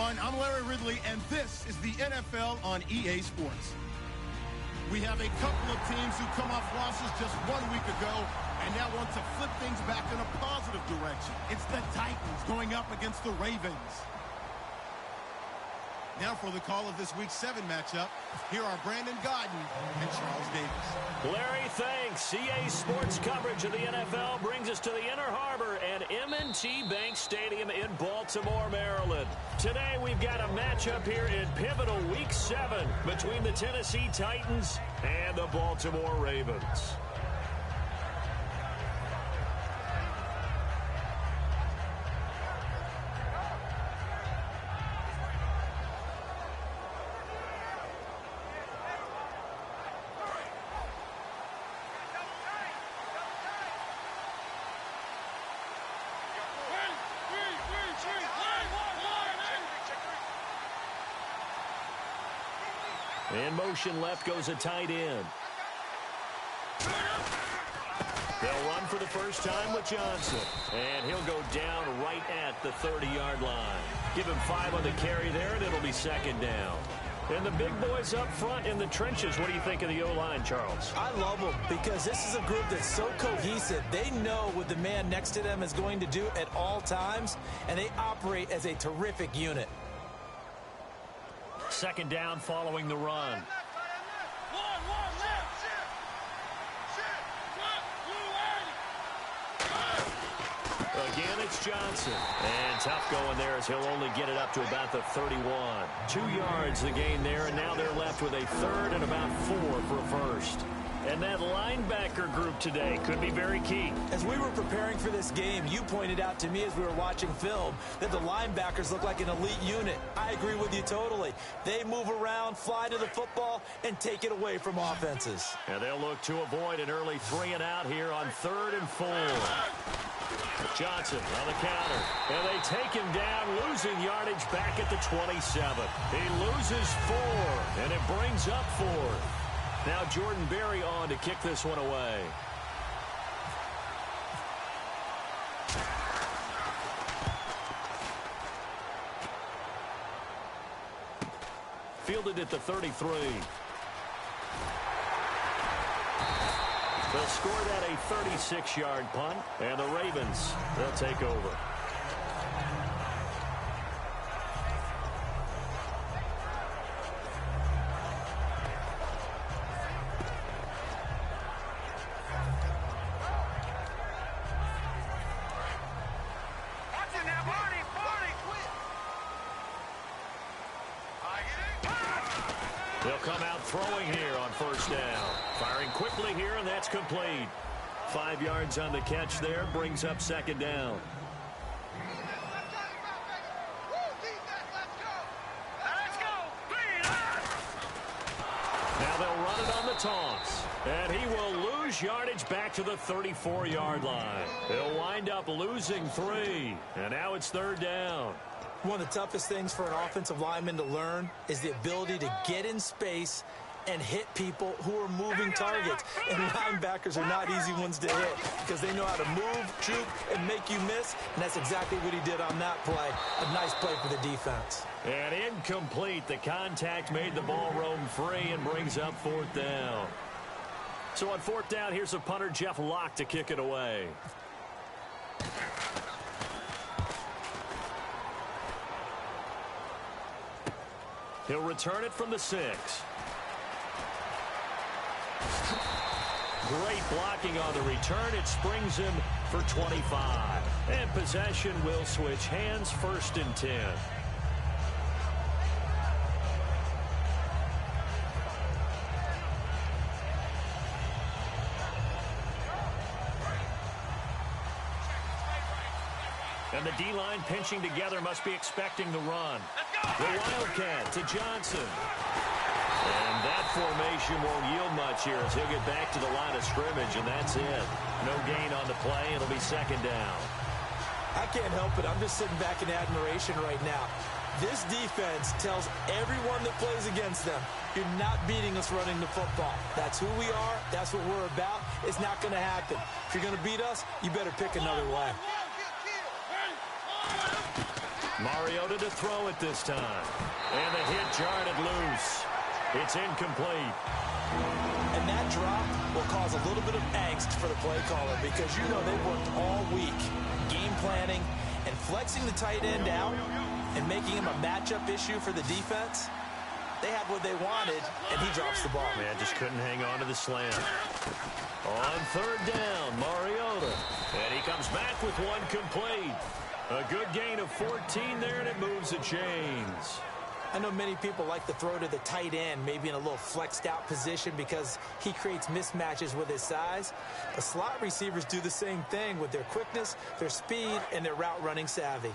everyone. I'm Larry Ridley, and this is the NFL on EA Sports. We have a couple of teams who come off losses just 1 week ago and now want to flip things back in a positive direction. It's the Titans going up against the Ravens. Now for the call of this Week 7 matchup, here are Brandon Gaudin and Charles Davis. Larry, thanks. EA Sports coverage of the NFL brings us to the Inner Harbor and M&T Bank Stadium in Baltimore, Maryland. Today we've got a matchup here in pivotal Week 7 between the Tennessee Titans and the Baltimore Ravens. In motion left goes a tight end. They'll run for the first time with Johnson. And he'll go down right at the 30-yard line. Give him 5 on the carry there, and it'll be second down. And the big boys up front in the trenches. What do you think of the O-line, Charles? I love them because this is a group that's so cohesive. They know what the man next to them is going to do at all times, and they operate as a terrific unit. Second down following the run. Again, it's Johnson. And tough going there as he'll only get it up to about the 31. 2 yards the gain there, and now they're left with a third and about 4 for a first. And that linebacker group today could be very key. As we were preparing for this game, you pointed out to me as we were watching film that the linebackers look like an elite unit. I agree with you totally. They move around, fly to the football, and take it away from offenses. And they'll look to avoid an early 3 and out here on 3rd and 4. Johnson on the counter. And they take him down, losing yardage back at the 27. He loses 4, and it brings up 4. Now Jordan Berry on to kick this one away. Fielded at the 33. They'll score that a 36-yard punt, and the Ravens, they'll take over. They'll come out throwing here on first down. Firing quickly here, and that's complete. 5 yards on the catch there, brings up second down. Now they'll run it on the toss. And he will lose yardage back to the 34-yard line. He'll wind up losing 3. And now it's third down. One of the toughest things for an offensive lineman to learn is the ability to get in space and hit people who are moving targets. And linebackers are not easy ones to hit because they know how to move, juke, and make you miss. And that's exactly what he did on that play. A nice play for the defense. And incomplete. The contact made the ball roam free and brings up 4th down. So on 4th down, here's the punter, Jeff Locke, to kick it away. He'll return it from the 6. Great blocking on the return. It springs him for 25. And possession will switch hands, 1st and 10. And the D-line pinching together, must be expecting the run. The Wildcat to Johnson. And that formation won't yield much here as he'll get back to the line of scrimmage, and that's it. No gain on the play. It'll be second down. I can't help it. I'm just sitting back in admiration right now. This defense tells everyone that plays against them, you're not beating us running the football. That's who we are. That's what we're about. It's not going to happen. If you're going to beat us, you better pick another way. Mariota to throw it this time. And the hit jarred it loose. It's incomplete. And that drop will cause a little bit of angst for the play caller because you know they've worked all week game planning and flexing the tight end out and making him a matchup issue for the defense. They had what they wanted, and he drops the ball. Man, just couldn't hang on to the slam. On third down, Mariota. And he comes back with one complete. A good gain of 14 there, and it moves the chains. I know many people like to throw to the tight end, maybe in a little flexed out position because he creates mismatches with his size. The slot receivers do the same thing with their quickness, their speed, and their route running savvy.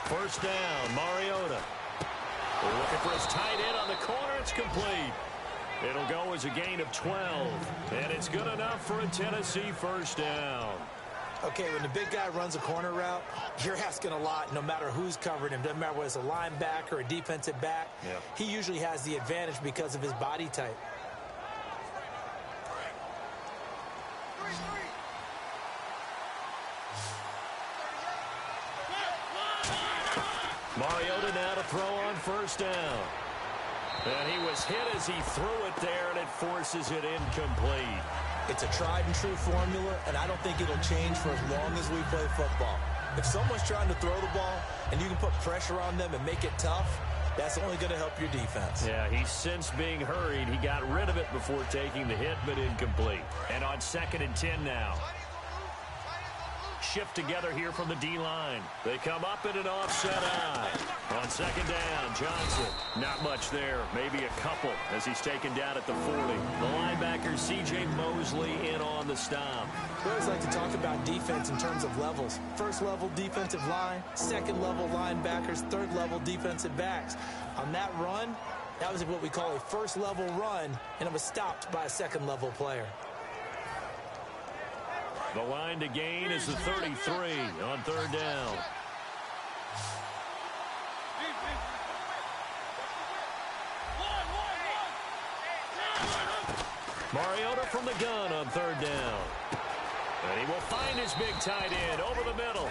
First down, Mariota. We're looking for his tight end on the corner. It's complete. It'll go as a gain of 12. And it's good enough for a Tennessee first down. Okay, when the big guy runs a corner route, you're asking a lot no matter who's covering him. Doesn't matter whether it's a linebacker or a defensive back. Yeah. He usually has the advantage because of his body type. Mariota now to throw on first down. And he was hit as he threw it there, and it forces it incomplete. It's a tried-and-true formula, and I don't think it'll change for as long as we play football. If someone's trying to throw the ball and you can put pressure on them and make it tough, that's only going to help your defense. Yeah, he's since being hurried. He got rid of it before taking the hit, but incomplete. And on 2nd and 10 now. Shift together here from the D-line. They come up in an offset eye. On 2nd down, Johnson. Not much there. Maybe a couple as he's taken down at the 40. The linebacker, C.J. Mosley, in on the stop. We always like to talk about defense in terms of levels. First level defensive line, second level linebackers, third level defensive backs. On that run, that was what we call a first level run, and it was stopped by a second level player. The line to gain is the 33 on 3rd down. Mariota from the gun on 3rd down. And he will find his big tight end over the middle.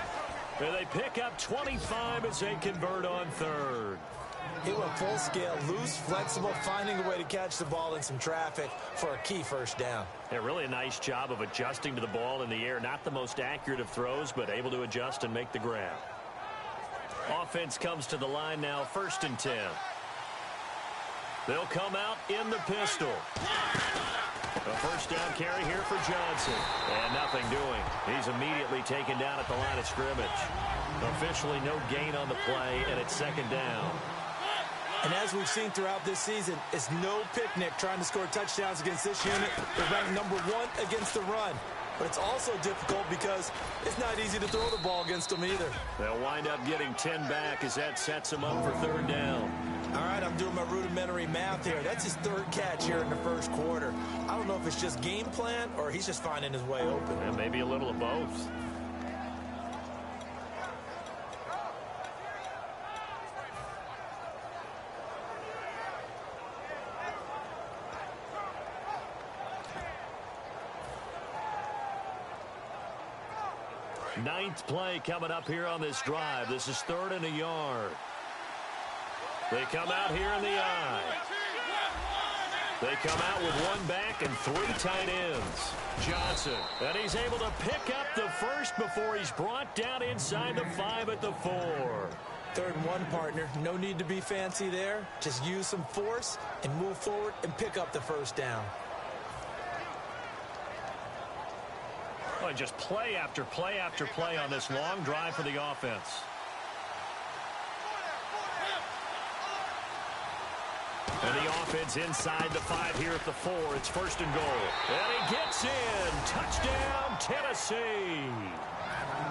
And they pick up 25 as they convert on 3rd. He went full scale, loose, flexible, finding a way to catch the ball in some traffic for a key first down. Yeah, really a nice job of adjusting to the ball in the air. Not the most accurate of throws, but able to adjust and make the grab. Offense comes to the line now, 1st and 10. They'll come out in the pistol. A first down carry here for Johnson. And nothing doing. He's immediately taken down at the line of scrimmage. Officially no gain on the play, and it's 2nd down. And as we've seen throughout this season, it's no picnic trying to score touchdowns against this unit. They're ranked number 1 against the run. But it's also difficult because it's not easy to throw the ball against them either. They'll wind up getting 10 back as that sets them up for 3rd down. All right, I'm doing my rudimentary math here. That's his 3rd catch here in the 1st quarter. I don't know if it's just game plan or he's just finding his way open. And maybe a little of both. Ninth play coming up here on this drive. This is 3rd and a yard. They come out here in the I. They come out with 1 back and 3 tight ends. Johnson, and he's able to pick up the first before he's brought down inside the 5 at the 4. 3rd and 1, partner. No need to be fancy there. Just use some force and move forward and pick up the first down. Well, just play after play after play on this long drive for the offense. And the offense inside the 5 here at the 4. It's 1st and goal. And he gets in. Touchdown, Tennessee.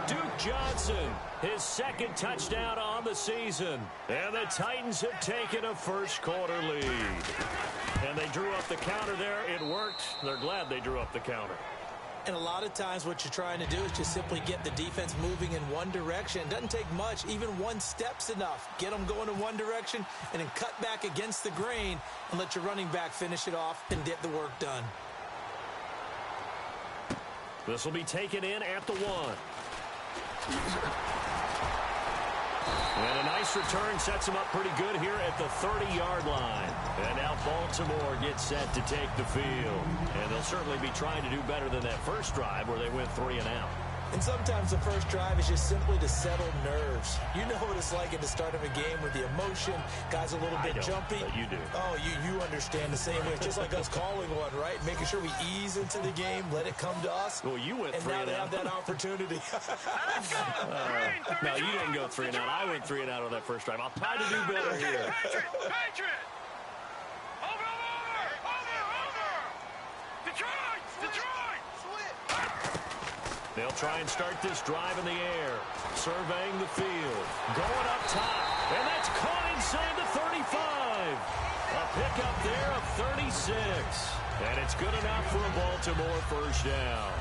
Duke Johnson, his 2nd touchdown on the season. And the Titans have taken a 1st quarter lead. And they drew up the counter there. It worked. They're glad they drew up the counter. And a lot of times what you're trying to do is just simply get the defense moving in one direction. It doesn't take much. Even one step's enough. Get them going in one direction and then cut back against the grain and let your running back finish it off and get the work done. This will be taken in at the 1. And a nice return sets him up pretty good here at the 30-yard line. And now Baltimore gets set to take the field. And they'll certainly be trying to do better than that first drive where they went 3 and out. And sometimes the first drive is just simply to settle nerves. You know what it's like at the start of a game with the emotion. Guys a little bit jumpy. But you do. Oh, you understand the same way. It's just like us calling one, right? Making sure we ease into the game, let it come to us. Well, you went 3 and out. And now they have that opportunity. No, you didn't go 3 and out. I went 3 and out on that first drive. I'll try to do better here. Patriot! Over! Detroit! They'll try and start this drive in the air. Surveying the field. Going up top. And that's caught inside the 35. A pickup there of 36. And it's good enough for a Baltimore first down.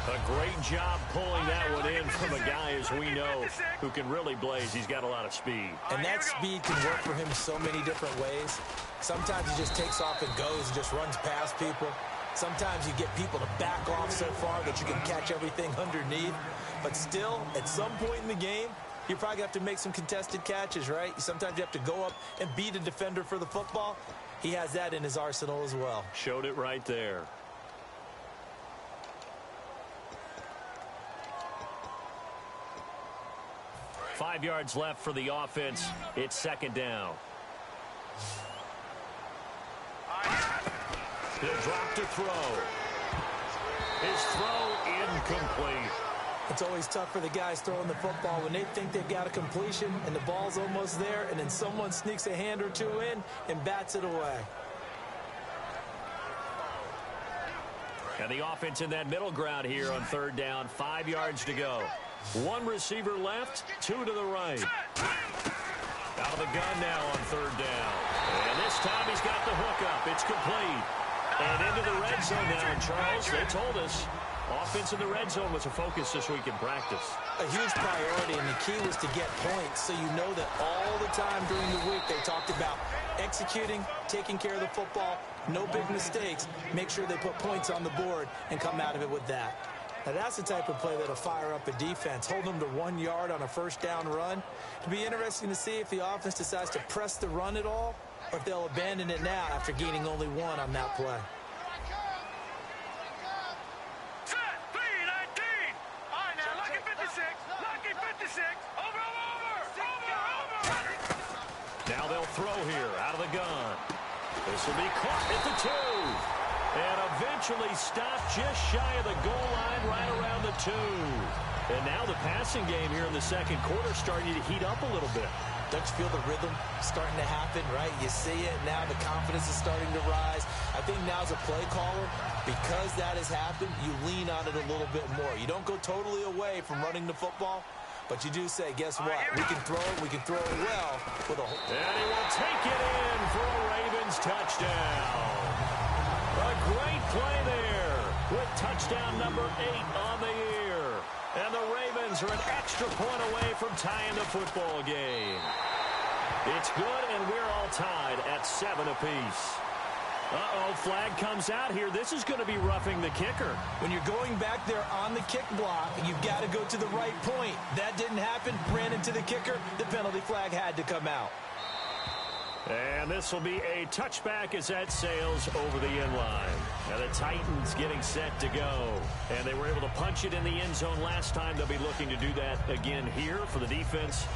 A great job pulling that one in from a guy, as we know, who can really blaze. He's got a lot of speed. And that speed can work for him so many different ways. Sometimes he just takes off and goes and just runs past people. Sometimes you get people to back off so far that you can catch everything underneath. But still, at some point in the game, you probably have to make some contested catches, right? Sometimes you have to go up and beat a defender for the football. He has that in his arsenal as well. Showed it right there. Five yards left for the offense. It's second down. He'll drop to throw. His throw incomplete. It's always tough for the guys throwing the football when they think they've got a completion and the ball's almost there, and then someone sneaks a hand or two in and bats it away. And the offense in that middle ground here on third down. 5 yards to go. One receiver left, 2 to the right. Out of the gun now on third down. And this time he's got the hook up. It's complete. And into the red zone now. And Charles, they told us offense in the red zone was a focus this week in practice. A huge priority, and the key was to get points, so you know that all the time during the week they talked about executing, taking care of the football, no big mistakes, make sure they put points on the board and come out of it with that. Now that's the type of play that'll fire up a defense, hold them to 1 yard on a first down run. It'll be interesting to see if the offense decides to press the run at all, or if they'll abandon it now after gaining only 1 on that play. Now they'll throw here out of the gun. This will be caught at the 2. And eventually stopped just shy of the goal line right around the 2. And now the passing game here in the second quarter starting to heat up a little bit. Don't you feel the rhythm starting to happen, right? You see it now. The confidence is starting to rise. I think now as a play caller, because that has happened, you lean on it a little bit more. You don't go totally away from running the football, but you do say, guess what? We can throw it. We can throw it well. And he will take it in for a Ravens touchdown. A great play there with touchdown number 8 on the year. And the Ravens are an extra point away from tying the football game. It's good, and we're all tied at 7 apiece. Uh-oh, flag comes out here. This is going to be roughing the kicker. When you're going back there on the kick block, you've got to go to the right point. That didn't happen. Ran into the kicker. The penalty flag had to come out. And this will be a touchback as that sails over the end line. Now the Titans getting set to go. And they were able to punch it in the end zone last time. They'll be looking to do that again here for the defense.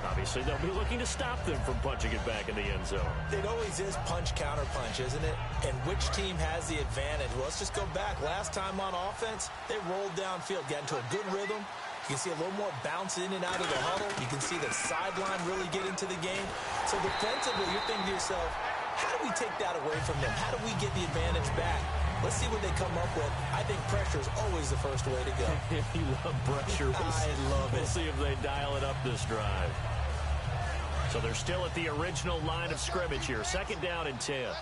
Obviously, they'll be looking to stop them from punching it back in the end zone. It always is punch, counter punch, isn't it? And which team has the advantage? Well, let's just go back. Last time on offense, they rolled downfield, got into a good rhythm. You can see a little more bounce in and out of the huddle. You can see the sideline really get into the game. So defensively, you're thinking to yourself, how do we take that away from them? How do we get the advantage back? Let's see what they come up with. I think pressure is always the first way to go. You love pressure. I love it. We'll see if they dial it up this drive. So they're still at the original line of scrimmage here. Second down and 10.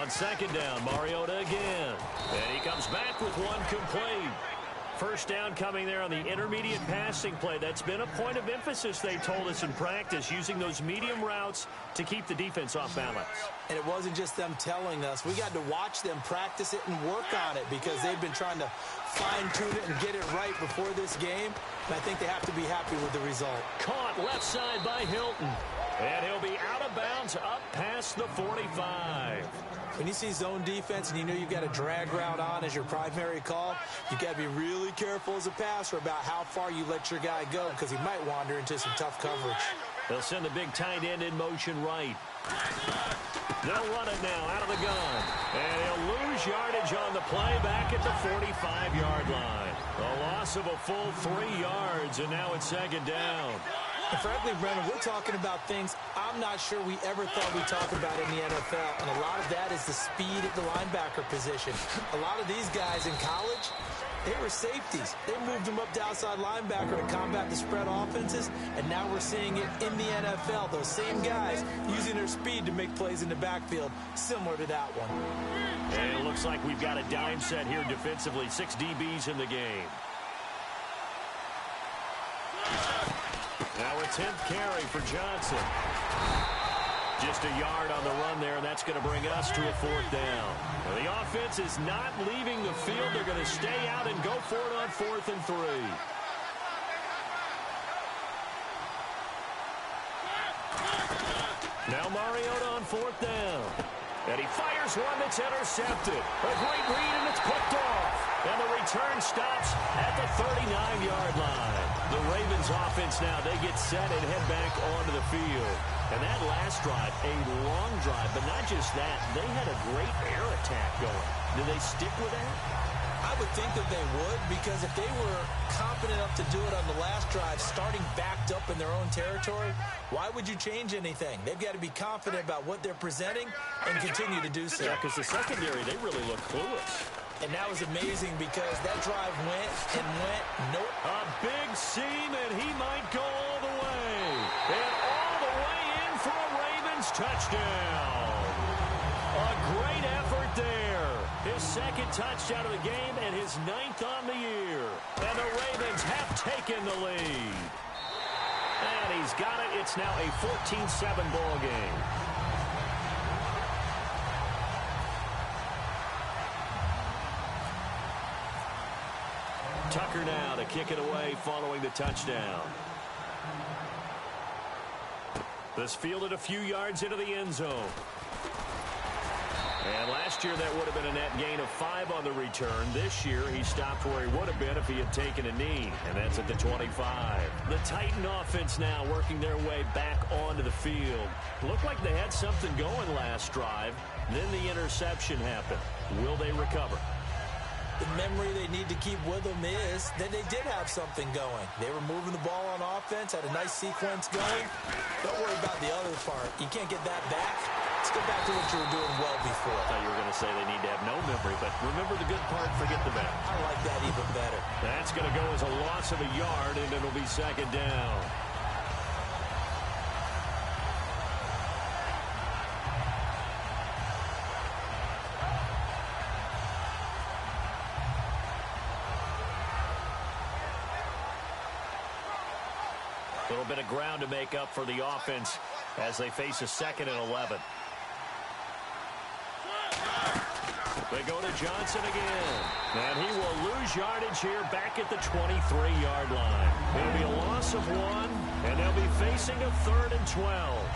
On second down, Mariota again. And he comes back with one complete. First down coming there on the intermediate passing play. That's been a point of emphasis, they told us in practice, using those medium routes to keep the defense off balance. And it wasn't just them telling us. We got to watch them practice it and work on it because they've been trying to fine-tune it and get it right before this game. And I think they have to be happy with the result. Caught left side by Hilton. And he'll be out of bounds up past the 45. When you see zone defense and you know you've got a drag route on as your primary call, you've got to be really careful as a passer about how far you let your guy go because he might wander into some tough coverage. They'll send the big tight end in motion right. They'll run it now out of the gun. And he'll lose yardage on the play back at the 45-yard line. A loss of a full 3 yards, and now it's second down. And frankly, Brendan, we're talking about things I'm not sure we ever thought we'd talk about in the NFL. And a lot of that is the speed at the linebacker position. A lot of these guys in college, they were safeties. They moved them up to outside linebacker to combat the spread offenses. And now we're seeing it in the NFL. Those same guys using their speed to make plays in the backfield, similar to that one. And it looks like we've got a dime set here defensively. 6 DBs in the game. Now a 10th carry for Johnson. Just a yard on the run there, and that's going to bring us to a 4th down. Now, the offense is not leaving the field. They're going to stay out and go for it on 4th and 3. Now Mariota on 4th down. And he fires one that's intercepted. A great read, and it's picked off. And the return stops at the 39-yard line. The Ravens offense now, they get set and head back onto the field. And that last drive, a long drive, but not just that. They had a great air attack going. Did they stick with that? I would think that they would, because if they were confident enough to do it on the last drive, starting backed up in their own territory, why would you change anything? They've got to be confident about what they're presenting and continue to do so. Yeah, because the secondary, they really look clueless. And that was amazing because that drive went and went. Nope. A big seam, and he might go all the way. And all the way in for a Ravens touchdown. A great effort there. His second touchdown of the game and his 9th on the year. And the Ravens have taken the lead. And he's got it. It's now a 14-7 ball game. Tucker now to kick it away following the touchdown. This fielded a few yards into the end zone. And last year that would have been a net gain of 5 on the return. This year he stopped where he would have been if he had taken a knee. And that's at the 25. The Titan offense now working their way back onto the field. Looked like they had something going last drive. Then the interception happened. Will they recover? The memory they need to keep with them is that they did have something going. They were moving the ball on offense, had a nice sequence going. Don't worry about the other part. You can't get that back. Let's go back to what you were doing well before. I thought you were going to say they need to have no memory, but remember the good part, forget the bad. I like that even better. That's going to go as a loss of a yard, and it'll be second down. A little bit of ground to make up for the offense as they face a 2nd and 11. They go to Johnson again. And he will lose yardage here back at the 23-yard line. It'll be a loss of 1, and they'll be facing a 3rd and 12.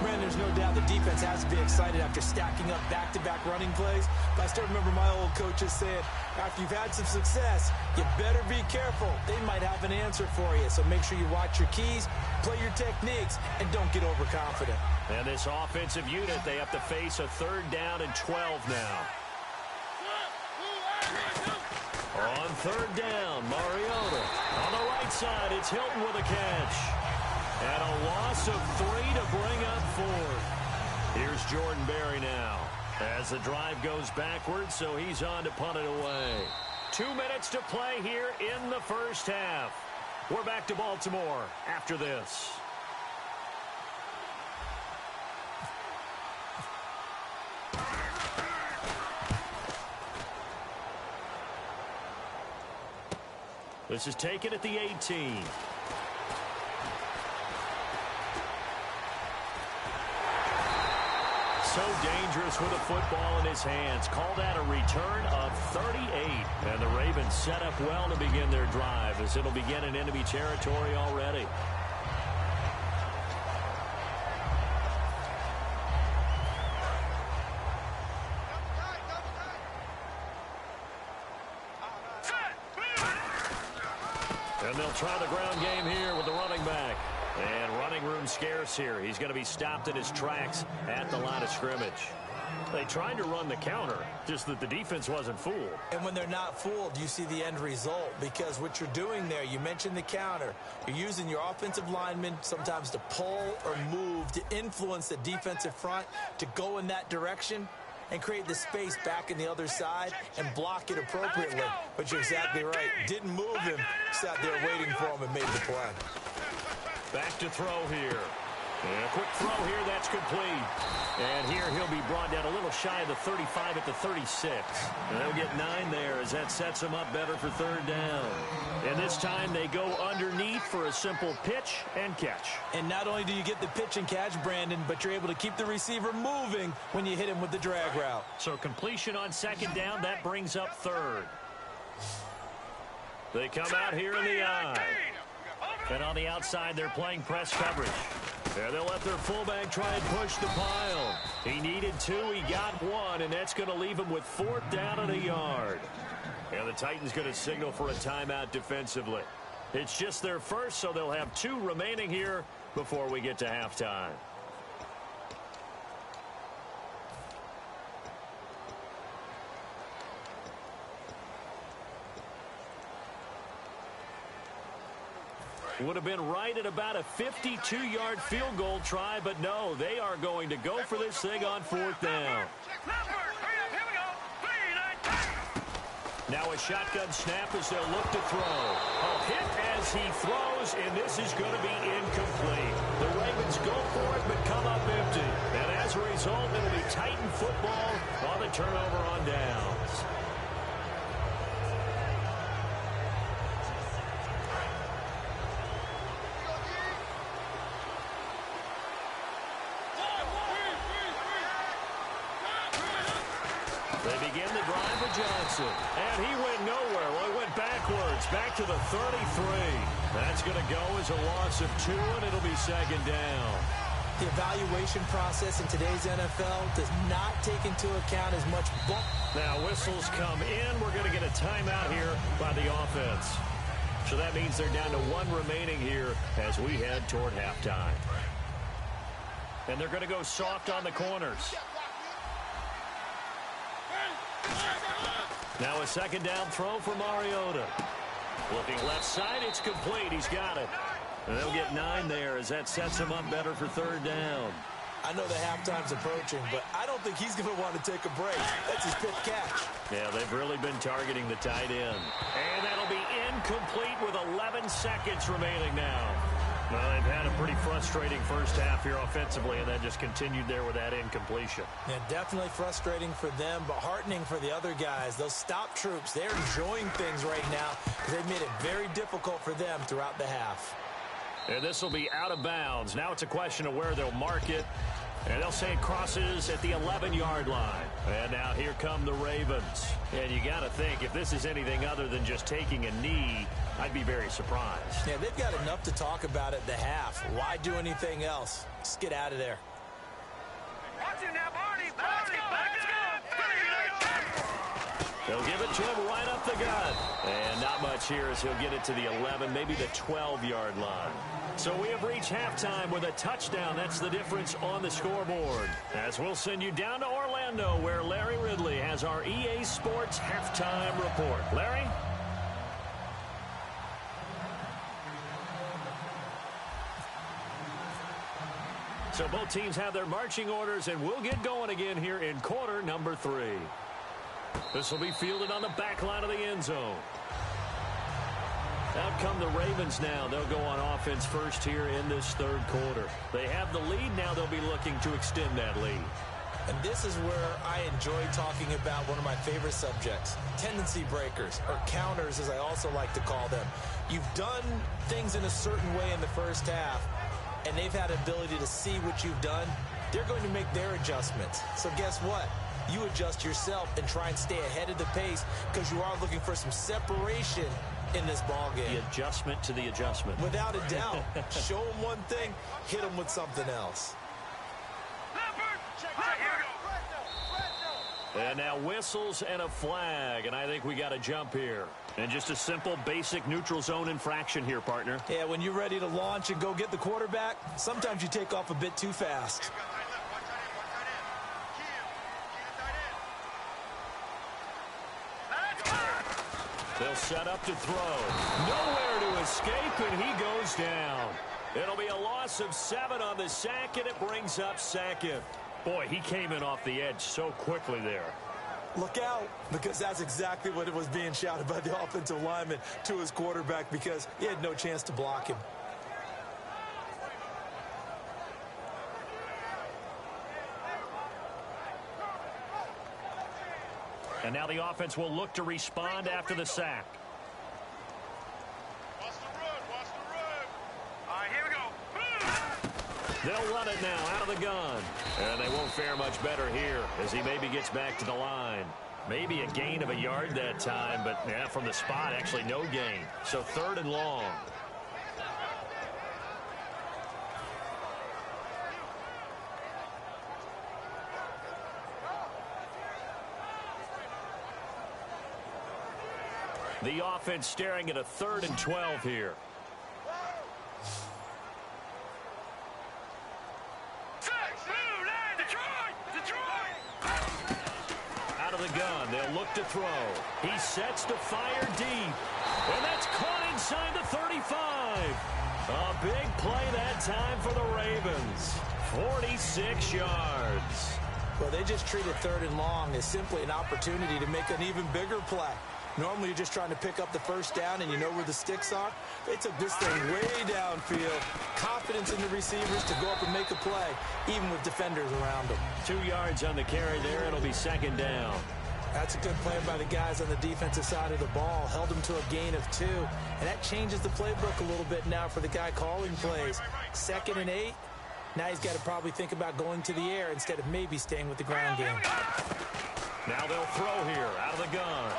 Man, there's no doubt the defense has to be excited after stacking up back-to-back running plays. But I still remember my old coaches saying, after you've had some success, you better be careful. They might have an answer for you. So make sure you watch your keys, play your techniques, and don't get overconfident. And this offensive unit, they have to face a 3rd down and 12 now. On 3rd down, Mariota. On the right side, it's Hilton with a catch. And a loss of 3 to bring up 4th. Here's Jordan Berry now as the drive goes backwards, so he's on to punt it away. 2 minutes to play here in the first half. We're back to Baltimore after this. This is taken at the 18. So dangerous with a football in his hands. Call that a return of 38. And the Ravens set up well to begin their drive as it'll begin in enemy territory already. And they'll try the ground game here with the running back. And running room scarce here. He's going to be stopped in his tracks at the line of scrimmage. They tried to run the counter, just that the defense wasn't fooled. And when they're not fooled, you see the end result, because what you're doing there, you mentioned the counter. You're using your offensive linemen sometimes to pull or move to influence the defensive front to go in that direction and create the space back in the other side and block it appropriately. But you're exactly right. Didn't move him, sat there waiting for him and made the play. Back to throw here. And a quick throw here, that's complete. And here he'll be brought down a little shy of the 35 at the 36. And they'll get 9 there as that sets them up better for third down. And this time they go underneath for a simple pitch and catch. And not only do you get the pitch and catch, Brandon, but you're able to keep the receiver moving when you hit him with the drag route. So completion on second down, that brings up third. They come out here in the eye. And on the outside, they're playing press coverage. And they'll let their fullback try and push the pile. He needed 2, he got 1, and that's going to leave him with 4th down and a yard. And the Titans going to signal for a timeout defensively. It's just their first, so they'll have 2 remaining here before we get to halftime. Would have been right at about a 52-yard field goal try, but no, they are going to go for this thing on 4th down. Now a shotgun snap as they'll look to throw. A hit as he throws, and this is going to be incomplete. The Ravens go for it, but come up empty. And as a result, it'll be Titan football on the turnover on downs. They begin the drive with Johnson. And he went nowhere. Well, he went backwards, back to the 33. That's going to go as a loss of 2, and it'll be second down. The evaluation process in today's NFL does not take into account as much bump. Now whistles come in. We're going to get a timeout here by the offense. So that means they're down to 1 remaining here as we head toward halftime. And they're going to go soft on the corners. Now a second down throw for Mariota. Looking left side, it's complete. He's got it. And they'll get 9 there as that sets him up better for third down. I know the halftime's approaching, but I don't think he's going to want to take a break. That's his 5th catch. Yeah, they've really been targeting the tight end. And that'll be incomplete with 11 seconds remaining now. Well, they've had a pretty frustrating first half here offensively, and that just continued there with that incompletion. Yeah, definitely frustrating for them, but heartening for the other guys. Those stop troops, they're enjoying things right now because they've made it very difficult for them throughout the half. And this will be out of bounds. Now it's a question of where they'll mark it. And they'll say it crosses at the 11-yard line. And now here come the Ravens. And you got to think, if this is anything other than just taking a knee, I'd be very surprised. Yeah, they've got enough to talk about at the half. Why do anything else? Just get out of there. Watch it now, Barney. Let's go. They'll give it to him right up the gut. And not much here as he'll get it to the 11, maybe the 12-yard line. So we have reached halftime with a touchdown. That's the difference on the scoreboard. As we'll send you down to Orlando, where Larry Ridley has our EA Sports halftime report. Larry? So both teams have their marching orders, and we'll get going again here in quarter number 3. This will be fielded on the back line of the end zone. Out come the Ravens now. They'll go on offense first here in this third quarter. They have the lead. Now they'll be looking to extend that lead. And this is where I enjoy talking about one of my favorite subjects, tendency breakers, or counters as I also like to call them. You've done things in a certain way in the first half, and they've had the ability to see what you've done. They're going to make their adjustments. So guess what? You adjust yourself and try and stay ahead of the pace because you are looking for some separation in this ball game. The adjustment to the adjustment. Without a doubt. Show them one thing, hit them with something else. And now whistles and a flag, and I think we got to jump here. And just a simple, basic neutral zone infraction here, partner. Yeah, when you're ready to launch and go get the quarterback, sometimes you take off a bit too fast. They'll set up to throw. Nowhere to escape, and he goes down. It'll be a loss of 7 on the sack, and it brings up second. Boy, he came in off the edge so quickly there. Look out, because that's exactly what it was being shouted by the offensive lineman to his quarterback because he had no chance to block him. And now the offense will look to respond after the sack. Watch the run. All right, here we go. They'll run it now out of the gun. And they won't fare much better here as he maybe gets back to the line. Maybe a gain of a yard that time, but yeah, from the spot, actually no gain. So 3rd and long. The offense staring at a 3rd and 12 here. Out of the gun, they'll look to throw. He sets to fire deep. And that's caught inside the 35. A big play that time for the Ravens. 46 yards. Well, they just treated 3rd and long as simply an opportunity to make an even bigger play. Normally, you're just trying to pick up the first down and you know where the sticks are. They took this thing way downfield. Confidence in the receivers to go up and make a play, even with defenders around them. 2 yards on the carry there. It'll be 2nd down. That's a good play by the guys on the defensive side of the ball. Held them to a gain of 2. And that changes the playbook a little bit now for the guy calling plays. 2nd and 8. Now he's got to probably think about going to the air instead of maybe staying with the ground game. Now they'll throw here out of the gun.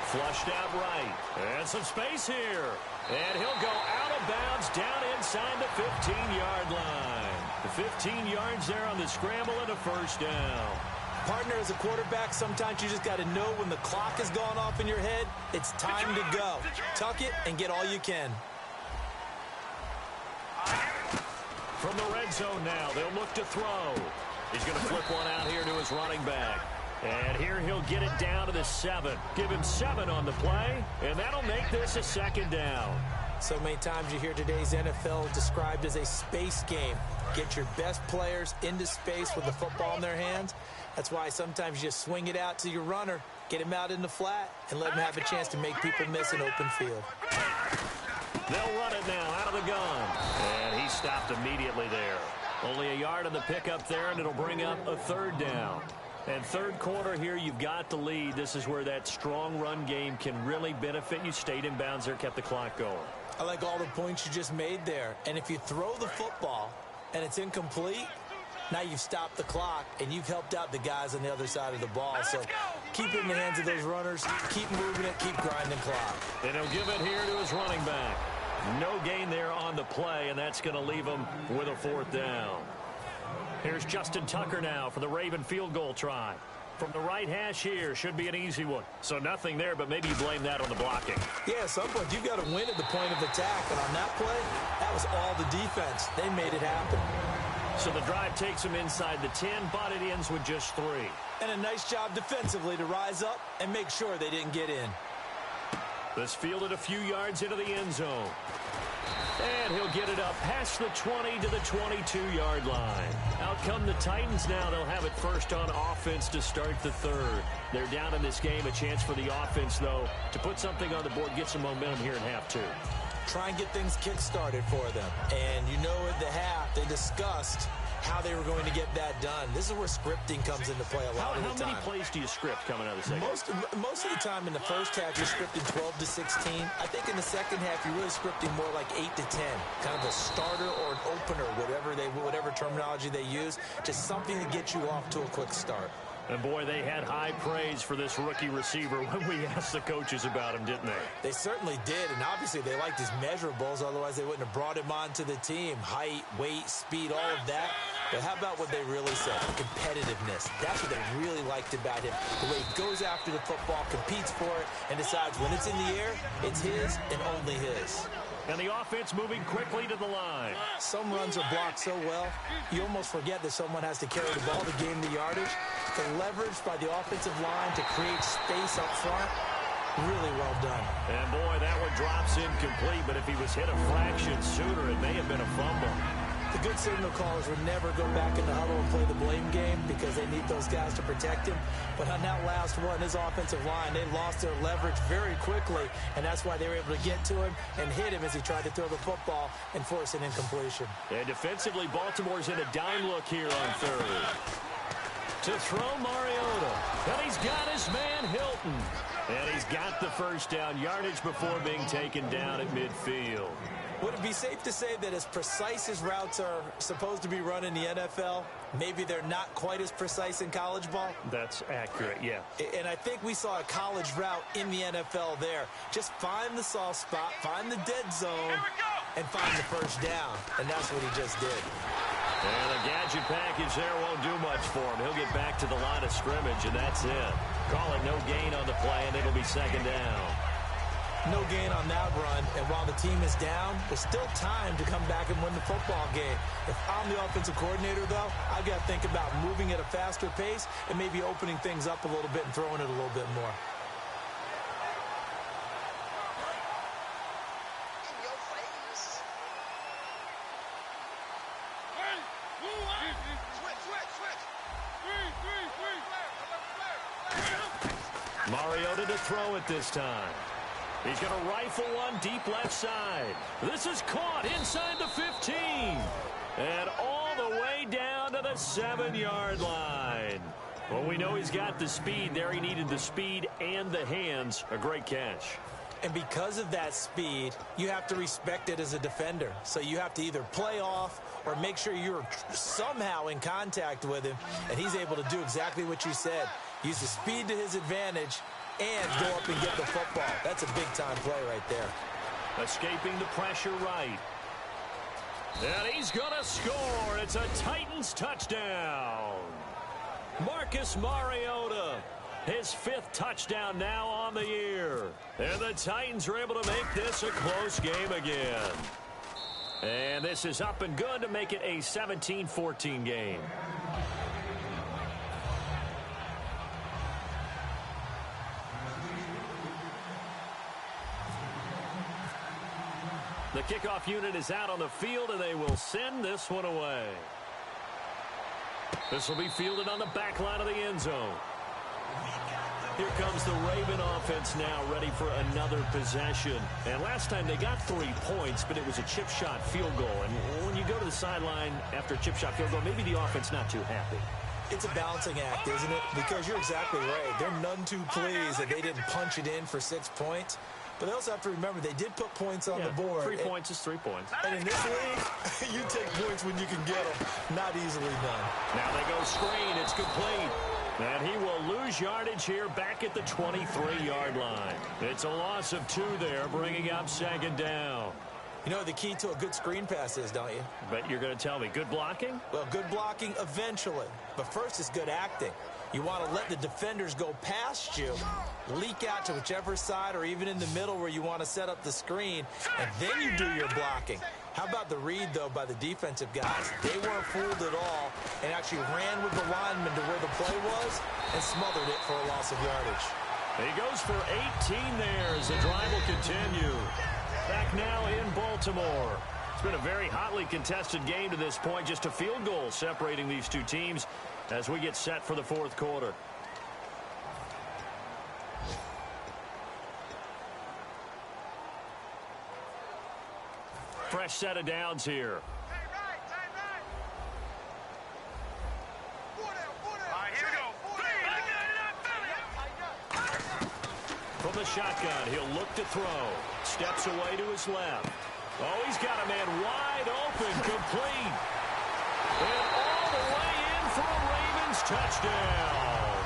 Flushed out right. And some space here. And he'll go out of bounds down inside the 15-yard line. The 15 yards there on the scramble and a 1st down. Partner, as a quarterback, sometimes you just got to know when the clock has gone off in your head, it's time to go. Tuck it and get all you can. From the red zone now, they'll look to throw. He's going to flip one out here to his running back. And here he'll get it down to the 7. Give him 7 on the play, and that'll make this a 2nd down. So many times you hear today's NFL described as a space game. Get your best players into space with the football in their hands. That's why sometimes you just swing it out to your runner, get him out in the flat, and let him have a chance to make people miss an open field. They'll run it now out of the gun. And he stopped immediately there. Only a yard on the pickup there, and it'll bring up a 3rd down. And 3rd quarter here, you've got the lead. This is where that strong run game can really benefit you. Stayed in bounds there, kept the clock going. I like all the points you just made there. And if you throw the football and it's incomplete, now you've stopped the clock and you've helped out the guys on the other side of the ball. So keep it in the hands of those runners. Keep moving it. Keep grinding clock. And he'll give it here to his running back. No gain there on the play, and that's going to leave him with a 4th down. Here's Justin Tucker now for the Raven field goal try. From the right hash here, should be an easy one. So nothing there, but maybe you blame that on the blocking. Yeah, at some point, you've got to win at the point of attack. And on that play, that was all the defense. They made it happen. So the drive takes them inside the 10, but it ends with just 3. And a nice job defensively to rise up and make sure they didn't get in. This fielded a few yards into the end zone. And he'll get it up past the 20 to the 22-yard line. Out come the Titans now. They'll have it first on offense to start the 3rd. They're down in this game. A chance for the offense, though, to put something on the board, get some momentum here in half 2. try and get things kick-started for them. And you know at the half, they discussed how they were going to get that done. This is where scripting comes into play a lot of the time. How many plays do you script coming out of the second? Most of the time in the first half, you're scripting 12 to 16. I think in the second half, you're really scripting more like 8 to 10. Kind of a starter or an opener, whatever terminology they use. Just something to get you off to a quick start. And, boy, they had high praise for this rookie receiver when we asked the coaches about him, didn't they? They certainly did, and obviously they liked his measurables. Otherwise, they wouldn't have brought him onto the team. Height, weight, speed, all of that. But how about what they really said? Competitiveness. That's what they really liked about him. The way he goes after the football, competes for it, and decides when it's in the air, it's his and only his. And the offense moving quickly to the line. Some runs are blocked so well, you almost forget that someone has to carry the ball to gain the yardage. The leverage by the offensive line to create space up front, really well done. And, boy, that one drops incomplete, but if he was hit a fraction sooner, it may have been a fumble. The good signal callers would never go back in the huddle and play the blame game because they need those guys to protect him. But on that last one, his offensive line, they lost their leverage very quickly, and that's why they were able to get to him and hit him as he tried to throw the football and force an incompletion. And defensively, Baltimore's in a dime look here on third. To throw Mariota, and he's got his man Hilton. And he's got the first down yardage before being taken down at midfield. Would it be safe to say that as precise as routes are supposed to be run in the NFL, maybe they're not quite as precise in college ball? That's accurate, yeah. And I think we saw a college route in the NFL there. Just find the soft spot, find the dead zone, and find the first down. And that's what he just did. And the gadget package there won't do much for him. He'll get back to the line of scrimmage, and that's it. Call it no gain on the play, and it'll be second down. No gain on that run, and while the team is down, there's still time to come back and win the football game. If I'm the offensive coordinator, though, I've got to think about moving at a faster pace and maybe opening things up a little bit and throwing it a little bit more. Mariota to throw it this time. He's going to rifle one deep left side. This is caught inside the 15. And all the way down to the 7-yard line. Well, we know he's got the speed there. He needed the speed and the hands. A great catch. And because of that speed, you have to respect it as a defender. So you have to either play off or make sure you're somehow in contact with him. And he's able to do exactly what you said. Use the speed to his advantage and go up and get the football. That's a big-time play right there. Escaping the pressure right. And he's going to score. It's a Titans touchdown. Marcus Mariota, his 5th touchdown now on the year. And the Titans are able to make this a close game again. And this is up and good to make it a 17-14 game. The kickoff unit is out on the field, and they will send this one away. This will be fielded on the back line of the end zone. Here comes the Raven offense now, ready for another possession. And last time they got 3 points, but it was a chip shot field goal. And when you go to the sideline after a chip shot field goal, maybe the offense not too happy. It's a balancing act, isn't it? Because you're exactly right. They're none too pleased that they didn't punch it in for 6 points. But they also have to remember they did put points on the board. 3 points is 3 points. And in this league, you take points when you can get them. Not easily done. Now they go screen. It's complete. And he will lose yardage here back at the 23-yard line. It's a loss of 2 there, bringing up second down. You know what the key to a good screen pass is, don't you? But you're going to tell me, good blocking? Well, good blocking eventually. But first is good acting. You want to let the defenders go past you, leak out to whichever side or even in the middle where you want to set up the screen, and then you do your blocking. How about the read, though, by the defensive guys? They weren't fooled at all and actually ran with the lineman to where the play was and smothered it for a loss of yardage. He goes for 18 there as the drive will continue. Back now in Baltimore. It's been a very hotly contested game to this point. Just a field goal separating these two teams as we get set for the fourth quarter. Fresh set of downs here. From the shotgun, he'll look to throw. Steps away to his left. Oh, he's got a man wide open, complete. And all the way in for a Ravens touchdown.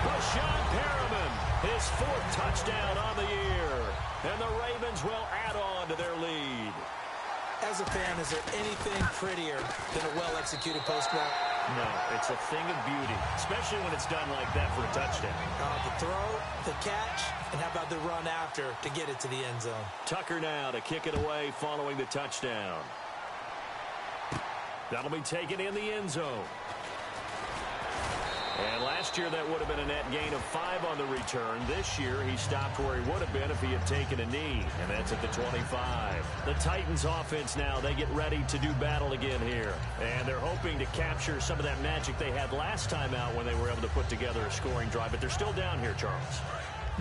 Breshad Perriman, his 4th touchdown on the year. And the Ravens will add on to their lead. As a fan, is there anything prettier than a well-executed post route? No, it's a thing of beauty, especially when it's done like that for a touchdown. The throw, the catch, and how about the run after to get it to the end zone? Tucker now to kick it away following the touchdown. That'll be taken in the end zone. And last year that would have been a net gain of 5 on the return. This year he stopped where he would have been if he had taken a knee, and that's at the 25. The Titans offense now, they get ready to do battle again here. And they're hoping to capture some of that magic they had last time out when they were able to put together a scoring drive. But they're still down here, Charles.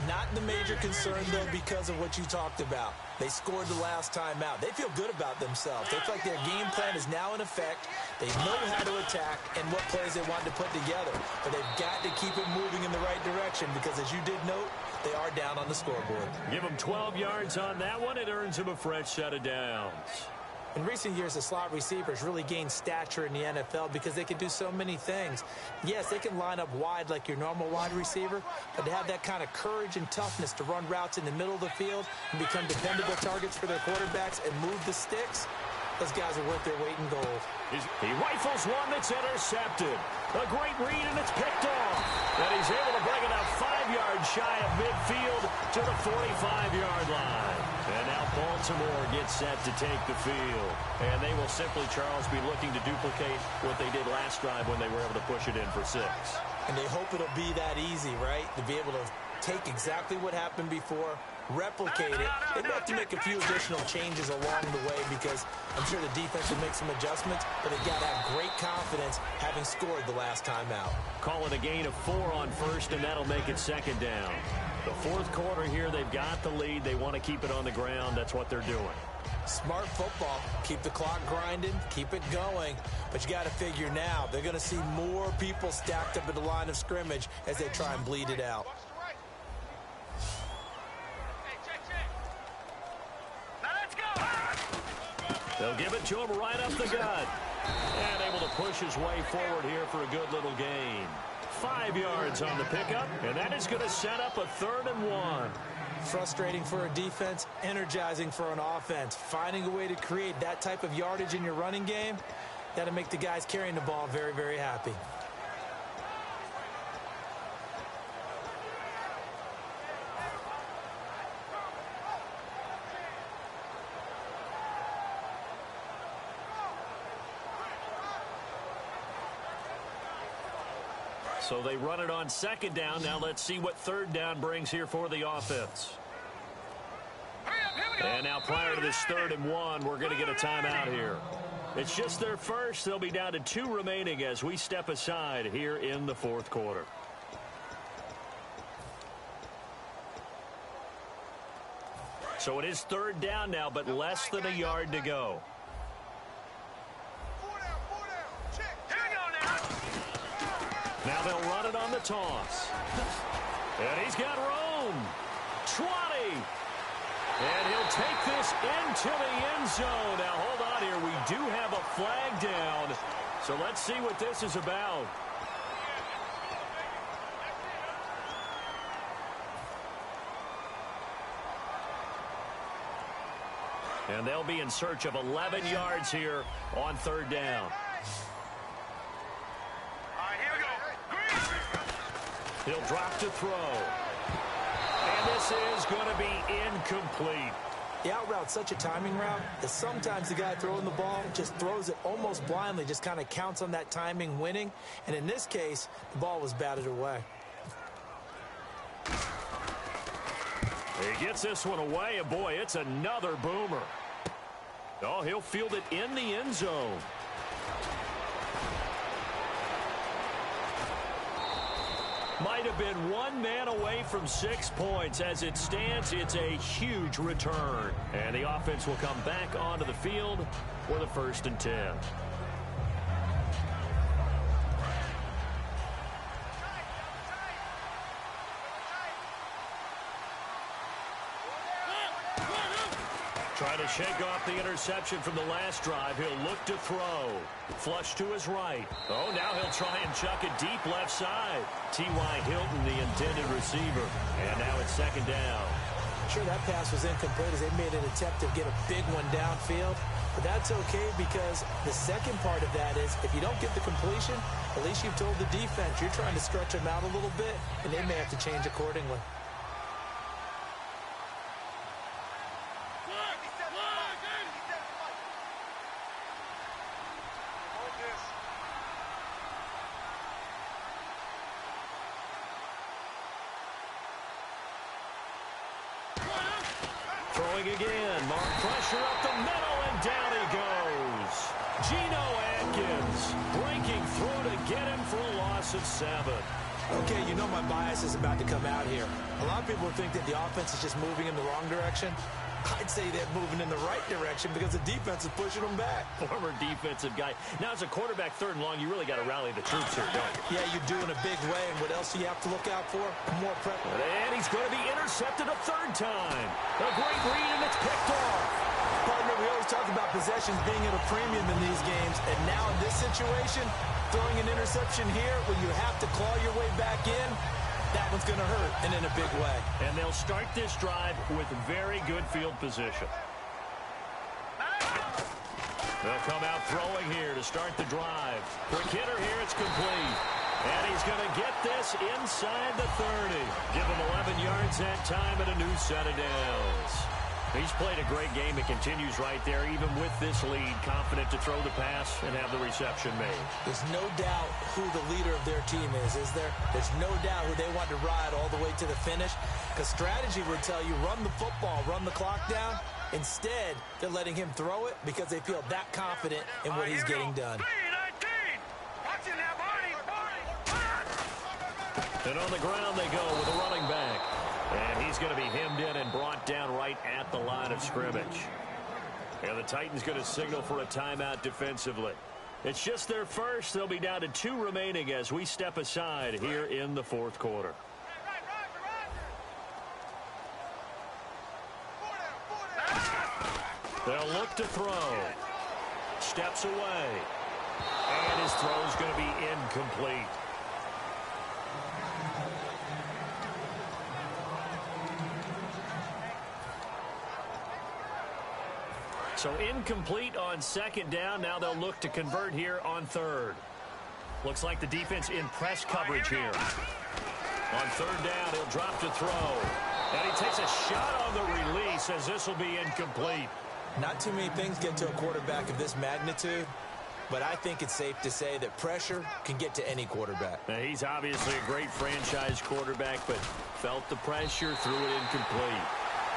Not the major concern, though, because of what you talked about. They scored the last time out. They feel good about themselves. They feel like their game plan is now in effect. They know how to attack and what plays they want to put together. But they've got to keep it moving in the right direction because, as you did note, they are down on the scoreboard. Give them 12 yards on that one. It earns them a fresh set of downs. In recent years, the slot receivers really gained stature in the NFL because they can do so many things. Yes, they can line up wide like your normal wide receiver, but to have that kind of courage and toughness to run routes in the middle of the field and become dependable targets for their quarterbacks and move the sticks, those guys are worth their weight in gold. He rifles one that's intercepted. A great read, and it's picked off. And he's able to bring it up 5 yards shy of midfield to the 45-yard line. And now Baltimore gets set to take the field. And they will simply, Charles, be looking to duplicate what they did last drive when they were able to push it in for 6. And they hope it'll be that easy, right? To be able to take exactly what happened before, replicate it. They may have to make a few additional changes along the way because I'm sure the defense will make some adjustments, but they've got to have great confidence having scored the last time out. Call it a gain of 4 on first, and that'll make it 2nd down. The 4th quarter here, they've got the lead. They want to keep it on the ground. That's what they're doing. Smart football. Keep the clock grinding. Keep it going. But you got to figure now, they're going to see more people stacked up at the line of scrimmage as they try and bleed it out. They'll give it to him right up the gut. And able to push his way forward here for a good little gain. 5 yards on the pickup, and that is going to set up a 3rd and 1. Frustrating for a defense, energizing for an offense. Finding a way to create that type of yardage in your running game, that'll make the guys carrying the ball very, very happy. So they run it on 2nd down. Now let's see what 3rd down brings here for the offense. And now prior to this 3rd and 1, we're going to get a timeout here. It's just their first. They'll be down to 2 remaining as we step aside here in the 4th quarter. So it is 3rd down now, but less than a yard to go. Now they'll run it on the toss. And he's got room. 20. And he'll take this into the end zone. Now, hold on here. We do have a flag down. So let's see what this is about. And they'll be in search of 11 yards here on 3rd down. He'll drop to throw. And this is going to be incomplete. The out route's such a timing route that sometimes the guy throwing the ball just throws it almost blindly, just kind of counts on that timing winning. And in this case, the ball was batted away. He gets this one away, and boy, it's another boomer. Oh, he'll field it in the end zone. Might have been one man away from 6 points. As it stands, it's a huge return. And the offense will come back onto the field for the 1st and 10. Trying to shake off the interception from the last drive. He'll look to throw. Flush to his right. Oh, now he'll try and chuck it deep left side. T.Y. Hilton, the intended receiver. And now it's 2nd down. Sure, that pass was incomplete as they made an attempt to get a big one downfield. But that's okay because the second part of that is if you don't get the completion, at least you've told the defense you're trying to stretch them out a little bit, and they may have to change accordingly. Throwing again. Mark pressure up the middle, and down he goes. Geno Atkins breaking through to get him for a loss of 7. Okay, you know my bias is about to come out here. A lot of people think that the offense is just moving in the wrong direction. I'd say they're moving in the right direction because the defense is pushing them back. Former defensive guy. Now, as a quarterback 3rd and long, you really got to rally the troops here, don't you? Yeah, you do in a big way. And what else do you have to look out for? More prep. And he's going to be intercepted a 3rd time. A great read, and it's picked off. Partner, we always talk about possessions being at a premium in these games. And now in this situation, throwing an interception here when you have to claw your way back in, that one's going to hurt, and in a big way. And they'll start this drive with very good field position. They'll come out throwing here to start the drive. Quick hitter here, it's complete. And he's going to get this inside the 30. Give him 11 yards that time and a new set of downs. He's played a great game. It continues right there, even with this lead, confident to throw the pass and have the reception made. There's no doubt who the leader of their team is there? There's no doubt who they want to ride all the way to the finish, because strategy would tell you run the football, run the clock down. Instead, they're letting him throw it because they feel that confident in what he's getting done. And on the ground they go with a running back. And he's going to be hemmed in and brought down right at the line of scrimmage. And the Titans going to signal for a timeout defensively. It's just their first. They'll be down to 2 remaining as we step aside here in the 4th quarter. They'll look to throw. Steps away. And his throw is going to be incomplete. So incomplete on 2nd down. Now they'll look to convert here on 3rd. Looks like the defense in press coverage here. On 3rd down, he'll drop to throw. And he takes a shot on the release as this will be incomplete. Not too many things get to a quarterback of this magnitude, but I think it's safe to say that pressure can get to any quarterback. Now, he's obviously a great franchise quarterback, but felt the pressure, threw it incomplete.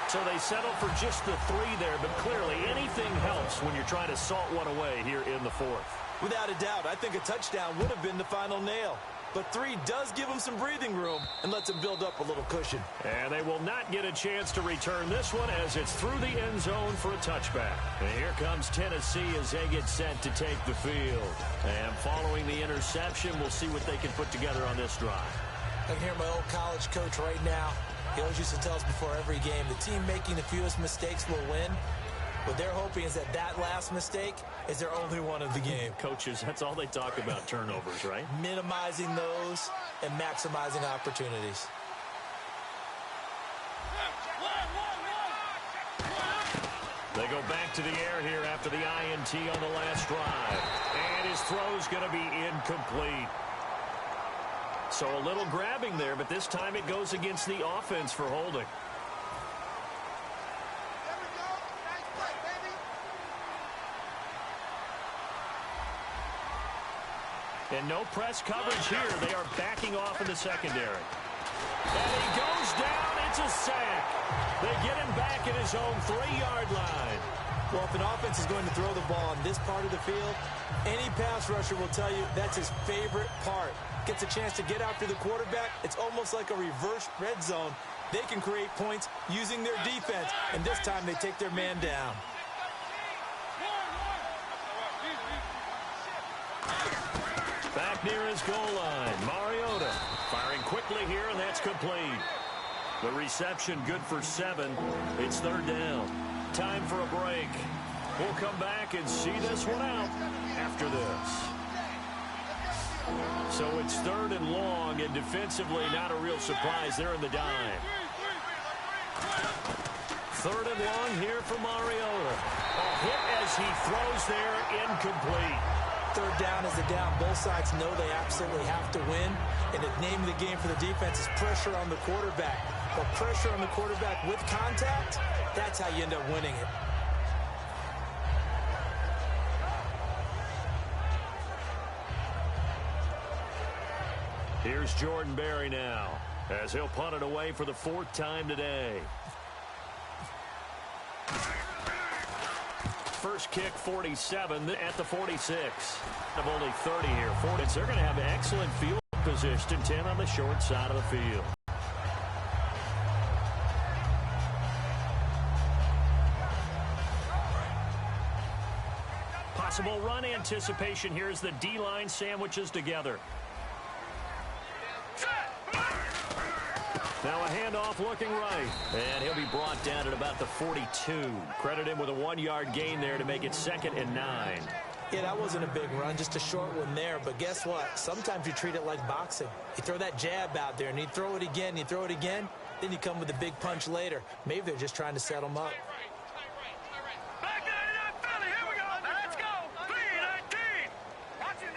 So they settle for just the 3 there, but clearly anything helps when you're trying to salt one away here in the 4th. Without a doubt, I think a touchdown would have been the final nail. But 3 does give him some breathing room and lets him build up a little cushion. And they will not get a chance to return this one as it's through the end zone for a touchback. And here comes Tennessee as they get set to take the field. And following the interception, we'll see what they can put together on this drive. I can hear my old college coach right now. He always used to tell us before every game, the team making the fewest mistakes will win. What they're hoping is that that last mistake is their only one of the game. Coaches, that's all they talk about, turnovers, right? Minimizing those and maximizing opportunities. They go back to the air here after the INT on the last drive. And his throw's going to be incomplete. So a little grabbing there, but this time it goes against the offense for holding. And no press coverage here. They are backing off in the secondary. And he goes down. It's a sack. They get him back at his own 3-yard line. Well, if an offense is going to throw the ball on this part of the field, any pass rusher will tell you that's his favorite part. Gets a chance to get after the quarterback. It's almost like a reverse red zone. They can create points using their defense, and this time they take their man down. Back near his goal line, Mariota firing quickly here, and that's complete. The reception good for 7. It's 3rd down. Time for a break. We'll come back and see this one out after this. So it's 3rd and long, and defensively not a real surprise. They're in the dime. 3rd and long here for Mariota. A hit as he throws there, incomplete. 3rd down is the down. Both sides know they absolutely have to win, and the name of the game for the defense is pressure on the quarterback. But pressure on the quarterback with contact, that's how you end up winning it. Here's Jordan Berry now, as he'll punt it away for the 4th time today. First kick, 47 at the 46. Of only 30 here. They're going to have excellent field position, 10 on the short side of the field. Possible run anticipation here as the D-line sandwiches together. Now a handoff looking right. And he'll be brought down at about the 42. Credit him with a 1-yard gain there to make it 2nd and 9. Yeah, that wasn't a big run, just a short one there. But guess what? Sometimes you treat it like boxing. You throw that jab out there, and you throw it again, you throw it again, then you come with a big punch later. Maybe they're just trying to set them up. Back to the Philly. Here we go. Let's go. 3-19. Watch it.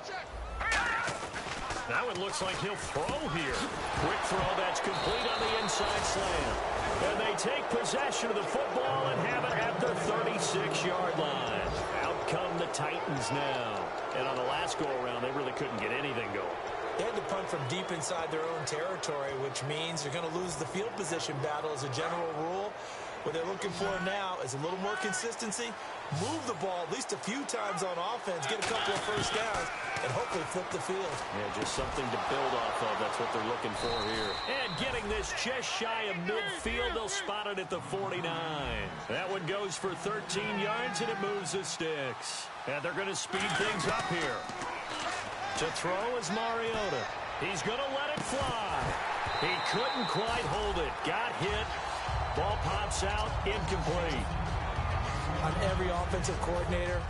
Check. Now it looks like he'll throw here. Quick throw that's complete on the inside slant. And they take possession of the football and have it at the 36-yard line. Out come the Titans now. And on the last go-around, they really couldn't get anything going. They had to punt from deep inside their own territory, which means you're going to lose the field position battle as a general rule. What they're looking for now is a little more consistency, move the ball at least a few times on offense, get a couple of first downs, and hopefully flip the field. Yeah, just something to build off of. That's what they're looking for here. And getting this just shy of midfield, they'll spot it at the 49. That one goes for 13 yards, and it moves the sticks. And they're going to speed things up here. To throw is Mariota. He's going to let it fly. He couldn't quite hold it. Got hit. Ball pops out, incomplete. On every offensive coordinator,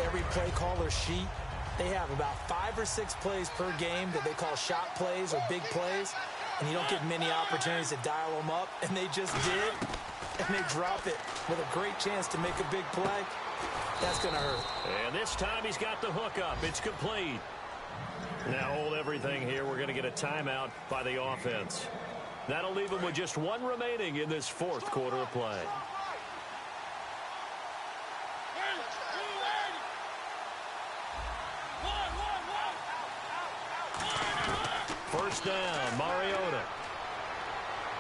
every play caller sheet, they have about 5 or 6 plays per game that they call shot plays or big plays, and you don't get many opportunities to dial them up, and they just did, and they drop it with a great chance to make a big play. That's going to hurt. And this time he's got the hook up. It's complete. Now hold everything here. We're going to get a timeout by the offense. That'll leave him with just 1 remaining in this 4th quarter of play. First down, Mariota.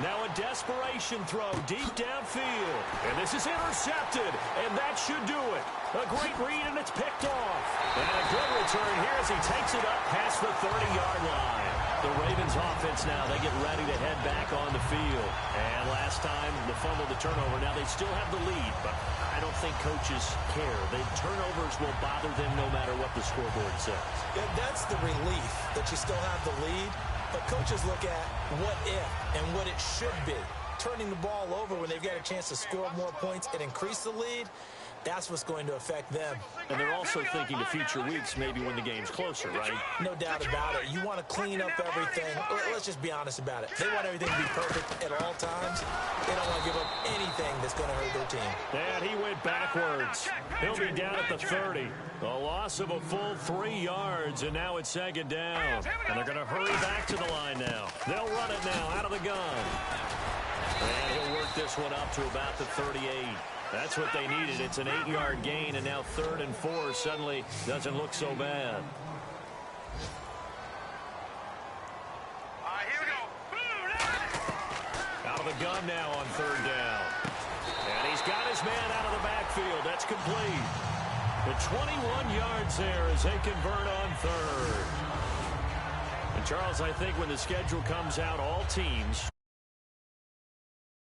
Now a desperation throw deep downfield. And this is intercepted, and that should do it. A great read, and it's picked off. And a good return here as he takes it up past the 30-yard line. The Ravens offense now, they get ready to head back on the field. And last time, the fumble, the turnover. Now they still have the lead, but I don't think coaches care. The turnovers will bother them no matter what the scoreboard says. Yeah, that's the relief that you still have the lead. But coaches look at what if and what it should be. Turning the ball over when they've got a chance to score more points and increase the lead, that's what's going to affect them. And they're also thinking to future weeks, maybe when the game's closer, right? No doubt about it. You want to clean up everything. Let's just be honest about it. They want everything to be perfect at all times. They don't want to give up anything that's going to hurt their team. And he went backwards. He'll be down at the 30. A loss of a full 3 yards, and now it's 2nd down. And they're going to hurry back to the line now. They'll run it now out of the gun. And he'll work this one up to about the 38. That's what they needed. It's an 8-yard gain, and now 3rd and 4 suddenly doesn't look so bad. Here we go. the gun now on third down. And he's got his man out of the backfield. That's complete. The 21 yards there as they convert on third. And, Charles, I think when the schedule comes out, all teams